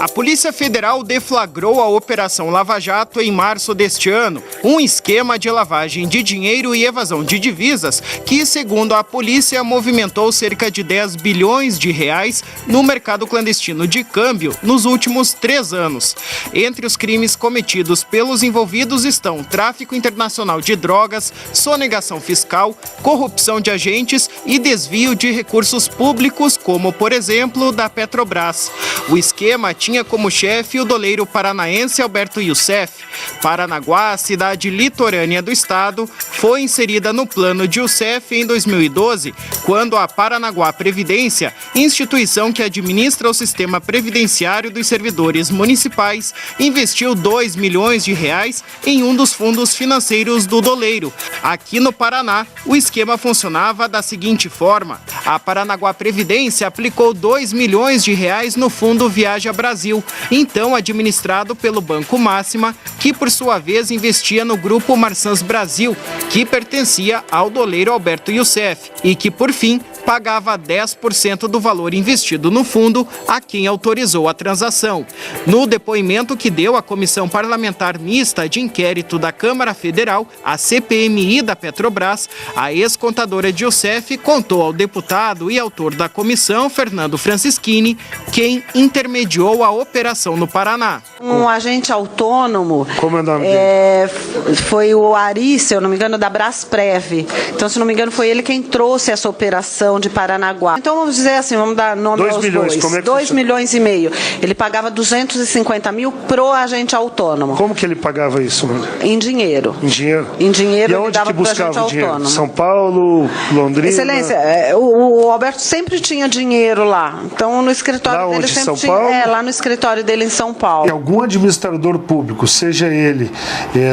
A Polícia Federal deflagrou a Operação Lava Jato em março deste ano, um esquema de lavagem de dinheiro e evasão de divisas que, segundo a polícia, movimentou cerca de 10 bilhões de reais no mercado clandestino de câmbio nos últimos 3 anos. Entre os crimes cometidos pelos envolvidos estão tráfico internacional de drogas, sonegação fiscal, corrupção de agentes e desvio de recursos públicos, como, por exemplo, da Petrobras. O esquema tinha como chefe o doleiro paranaense Alberto Youssef. Paranaguá, cidade litorânea do estado, foi inserida no plano de Youssef em 2012, quando a Paranaguá Previdência, instituição que administra o sistema previdenciário dos servidores municipais, investiu 2 milhões de reais em um dos fundos financeiros do doleiro. Aqui no Paraná, o esquema funcionava da seguinte forma: a Paranaguá Previdência aplicou 2 milhões de reais no fundo Viaja Brasil, então administrado pelo Banco Máxima, que por sua vez investia no grupo Marsans Brasil, que pertencia ao doleiro Alberto Youssef e que, por fim, pagava 10% do valor investido no fundo a quem autorizou a transação. No depoimento que deu à Comissão Parlamentar Mista de Inquérito da Câmara Federal, a CPMI da Petrobras, a ex-contadora de Youssef contou ao deputado e autor da comissão, Fernando Francischini, quem intermediou a operação no Paraná. Um agente autônomo, como é o nome dele? Foi o Ari, se eu não me engano, da Brasprev. Então, se não me engano, foi ele quem trouxe essa operação de Paranaguá. Então, vamos dizer assim, vamos dar nome aos 2 milhões, bois. como é que 2 funciona? milhões e meio. Ele pagava 250 mil pro agente autônomo. Como que ele pagava isso, mano? Em dinheiro. Em dinheiro? Em dinheiro, E ele onde dava que pro agente buscava o dinheiro? autônomo. São Paulo, Londrina? Excelência, o Alberto sempre tinha dinheiro lá. Então, no escritório Lá dele onde, sempre São tinha. Paulo? Lá no escritório dele em São Paulo. E algum administrador público, seja ele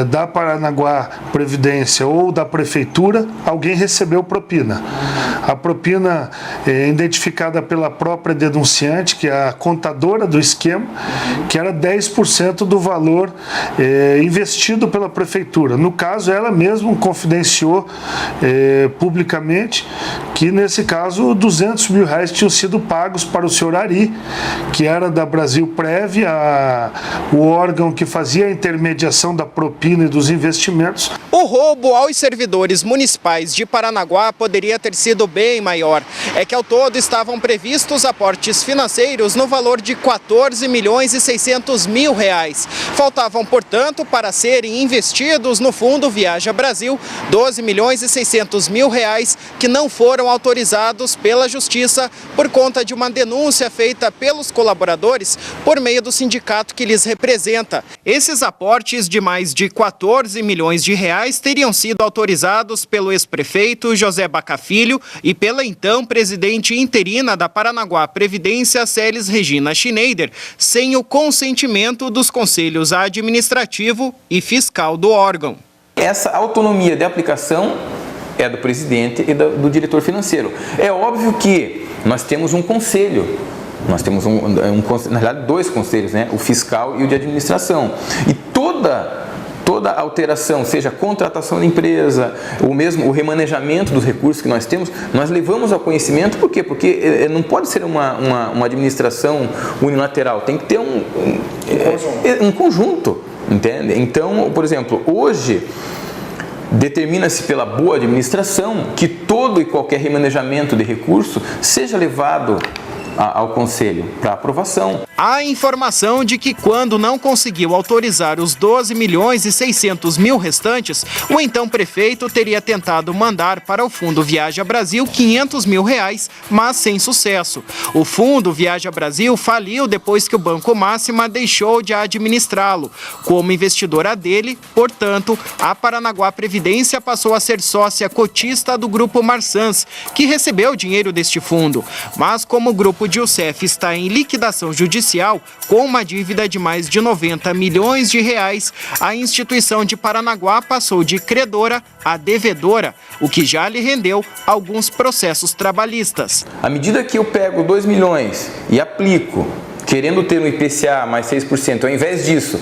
da Paranaguá Previdência ou da Prefeitura, alguém recebeu propina. A propina é identificada pela própria denunciante, que é a contadora do esquema, que era 10% do valor investido pela Prefeitura. No caso, ela mesma confidenciou publicamente que, nesse caso, 200 mil reais tinham sido pagos para o senhor Ari, que era da Brasil Prev, o órgão que fazia a intermediação da propina e dos investimentos. O roubo aos servidores municipais de Paranaguá poderia ter sido bem maior. É que ao todo estavam previstos aportes financeiros no valor de 14 milhões e 600 mil reais. Faltavam, portanto, para serem investidos no fundo Viaja Brasil, 12 milhões e 600 mil reais que não foram autorizados pela Justiça por conta de uma denúncia feita pelos colaboradores por meio do sindicato que lhes representa. Esses aportes de mais de 14 milhões de reais teriam sido autorizados pelo ex-prefeito José Baca Filho e pela então presidente interina da Paranaguá Previdência, Celes Regina Schneider, sem o consentimento dos conselhos administrativo e fiscal do órgão. Essa autonomia de aplicação é do presidente e do diretor financeiro. É óbvio que nós temos um conselho. Nós temos na realidade 2 conselhos, né? O fiscal e o de administração. E toda alteração, seja contratação de empresa, ou mesmo o remanejamento dos recursos que nós temos, nós levamos ao conhecimento. Por quê? Porque não pode ser uma administração unilateral, tem que ter um conjunto, entende? Então, por exemplo, hoje determina-se pela boa administração que todo e qualquer remanejamento de recurso seja levado ao Conselho para aprovação. Há informação de que, quando não conseguiu autorizar os 12 milhões e 600 mil restantes, o então prefeito teria tentado mandar para o Fundo Viaja Brasil 500 mil reais, mas sem sucesso. O Fundo Viaja Brasil faliu depois que o Banco Máxima deixou de administrá-lo. Como investidora dele, portanto, a Paranaguá Previdência passou a ser sócia cotista do Grupo Marsans, que recebeu dinheiro deste fundo. Mas como o Grupo de Youssef está em liquidação judicial, com uma dívida de mais de 90 milhões de reais, a instituição de Paranaguá passou de credora a devedora, o que já lhe rendeu alguns processos trabalhistas. À medida que eu pego 2 milhões e aplico, querendo ter um IPCA mais 6%, ao invés disso,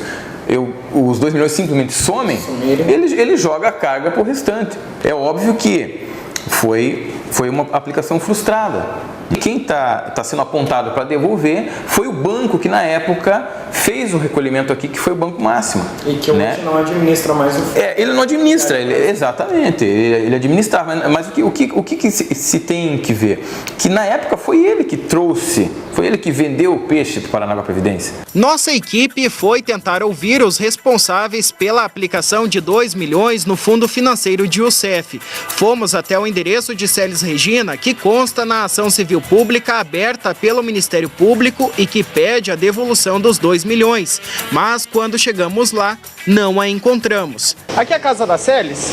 os 2 milhões simplesmente somem, ele joga a carga para o restante. É óbvio que foi foi uma aplicação frustrada. E quem está sendo apontado para devolver foi o banco que na época fez o recolhimento aqui, que foi o Banco Máximo. E que hoje não administra mais o fundo. Ele não administra, exatamente, ele administrava, mas o que se tem que ver? Que na época foi ele que trouxe, foi ele que vendeu o peixe para o Paranaguá Previdência. Nossa equipe foi tentar ouvir os responsáveis pela aplicação de 2 milhões no Fundo Financeiro de UCEF. Fomos até o endereço de Celes Regina, que consta na ação civil pública aberta pelo Ministério Público e que pede a devolução dos 2 milhões. Mas quando chegamos lá, não a encontramos. Aqui é a casa da Celes?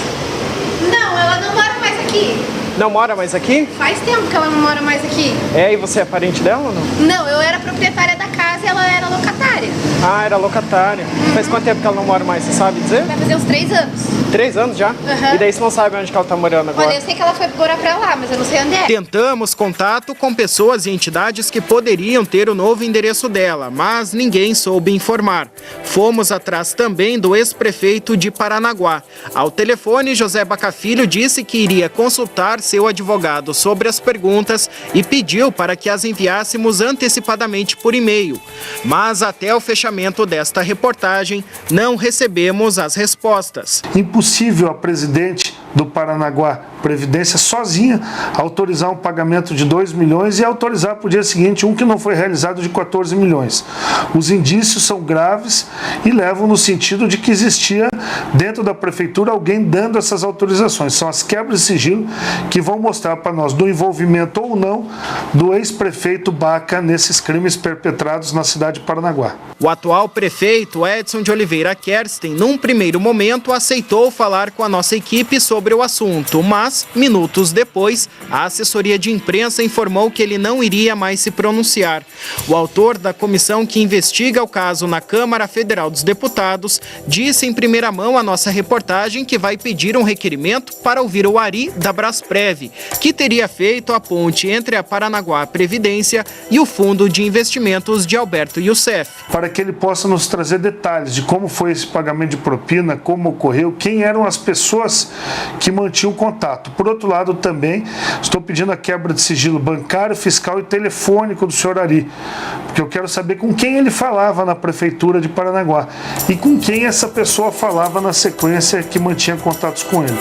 Não, ela não mora mais aqui. Não mora mais aqui? Faz tempo que ela não mora mais aqui. É, e você é parente dela ou não? Não, eu era proprietária da casa e ela era locatária. Ah, era locatária. Faz quanto tempo que ela não mora mais, você sabe dizer? Vai fazer uns 3 anos. 3 anos já? Uhum. E daí você não sabe onde que ela tá morando agora? Olha, eu sei que ela foi morar pra lá, mas eu não sei onde é. Tentamos contato com pessoas e entidades que poderiam ter o novo endereço dela, mas ninguém soube informar. Fomos atrás também do ex-prefeito de Paranaguá. Ao telefone, José Bacafilho disse que iria consultar seu advogado sobre as perguntas e pediu para que as enviássemos antecipadamente por e-mail. Mas até o fechamento desta reportagem, não recebemos as respostas. Impossível a presidente do Paranaguá Previdência sozinha autorizar um pagamento de 2 milhões e autorizar para o dia seguinte um que não foi realizado de 14 milhões. Os indícios são graves e levam no sentido de que existia dentro da prefeitura alguém dando essas autorizações. São as quebras de sigilo que vão mostrar para nós do envolvimento ou não do ex-prefeito Baca nesses crimes perpetrados na cidade de Paranaguá. O atual prefeito Edson de Oliveira Kersten, num primeiro momento, aceitou falar com a nossa equipe sobre o assunto, mas minutos depois, a assessoria de imprensa informou que ele não iria mais se pronunciar. O autor da comissão que investiga o caso na Câmara Federal dos Deputados disse em primeira mão à nossa reportagem que vai pedir um requerimento para ouvir o Ari da Brasprev, que teria feito a ponte entre a Paranaguá Previdência e o Fundo de Investimentos de Alberto Youssef. Para que ele possa nos trazer detalhes de como foi esse pagamento de propina, como ocorreu, quem eram as pessoas que mantinham contato. Por outro lado, também estou pedindo a quebra de sigilo bancário, fiscal e telefônico do senhor Ari, porque eu quero saber com quem ele falava na prefeitura de Paranaguá e com quem essa pessoa falava na sequência que mantinha contatos com ele.